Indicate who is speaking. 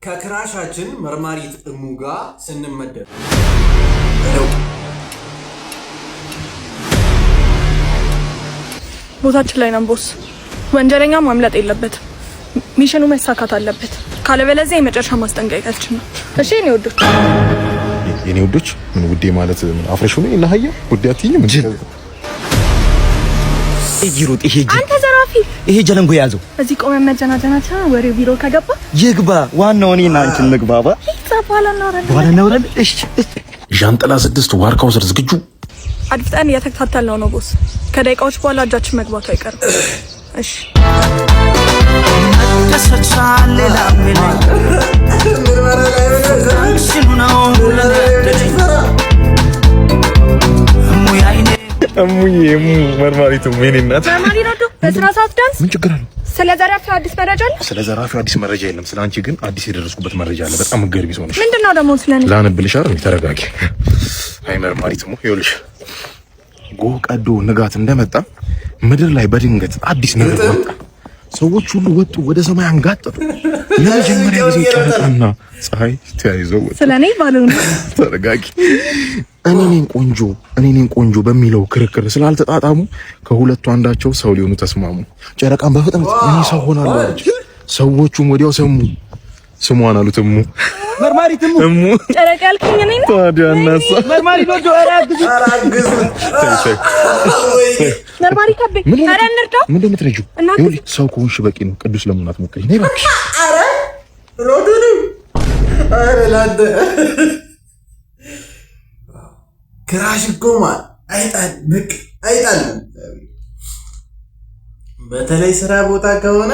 Speaker 1: ከክራሻችን መርማሪት እሙ ጋር ስንመደብ
Speaker 2: ቦታችን ላይ ነን ቦስ። ወንጀለኛ ማምለጥ የለበትም። ሚሽኑ መሳካት አለበት። ካለበለዚያ የመጨረሻ ማስጠንቀቂያችን ነው። እሺ የኔ ወዶች
Speaker 3: ምን ውዴ ማለት ምን አፍረሽ ነው እና ሀያ ውዴ አትይኝም እንዴ?
Speaker 4: ይሩጥ
Speaker 2: አንተ ዘራፊ
Speaker 4: ይሄ ጀለንጎ ያዘው።
Speaker 2: እዚህ ቆመ መጀናጀናችን ወሬው ቢሮ ከገባ
Speaker 4: ይግባ። ዋናው እኔና አንቺ እንግባባ። በኋላ እናወራለን። እሺ
Speaker 3: ዣንጥላ 6 ዋርካው ስር ዝግጁ።
Speaker 2: አድፍጠን እየተከታተልነው ነው ቦስ። ከደቂቃዎች በኋላ እጃችን መግባቱ አይቀርም። እሺ
Speaker 3: እሙዬ መርማሪቱ ምን እናት
Speaker 2: መርማሪ ነው። በስራ ሰዓት ዳንስ
Speaker 3: ምን ችግር አለ?
Speaker 2: ስለ ዘራፊው አዲስ መረጃ አለ?
Speaker 3: ስለ ዘራፊው አዲስ መረጃ የለም። ስለ አንቺ ግን አዲስ የደረስኩበት መረጃ አለ። በጣም ገርቢ ሰው ነሽ።
Speaker 2: ምንድነው ደግሞ ስለኔ?
Speaker 3: ላነብልሽ አይደል? ተረጋጊ። አይ መርማሪቱ ይኸውልሽ ጎህ ቀዶ ንጋት እንደመጣ ምድር ላይ በድንገት አዲስ ነገር ወጣ። ሰዎች ሁሉ ወጡ፣ ወደ ሰማይ አንጋጠጡ። ለመጀመሪያ ጊዜ ጨረቃና ፀሐይ ተያይዘው ወጡ።
Speaker 2: ስለኔ ባለው
Speaker 3: ተረጋጊ። እኔ ነኝ ቆንጆ በሚለው ክርክር ስላልተጣጣሙ ከሁለቱ አንዳቸው ሰው ሊሆኑ ተስማሙ። ጨረቃን በፍጥነት እኔ ሰው ሆናለሁ አለች። ሰዎቹም ወዲያው ሰሙ። ስሟን አሉት እሙ።
Speaker 4: መርማሪት
Speaker 3: እሙ
Speaker 2: ጨረቃ ያልከኝ እኔ ነኝ።
Speaker 3: ታዲያ እናሳ
Speaker 4: መርማሪት ወዶ አራግዝ
Speaker 2: መርማሪ ከቤ አረ እንርዳው።
Speaker 3: ምንድን ነው የምትረጂው? ይኸውልሽ ሰው ከሆንሽ በቂ ነው። ቅዱስ ለምን አትሞክሪ? ነይ እባክሽ።
Speaker 1: አረ ሮዱኒ አረ ላንተ ክራሽ እኮ ማለት አይጣል። በተለይ ስራ ቦታ ከሆነ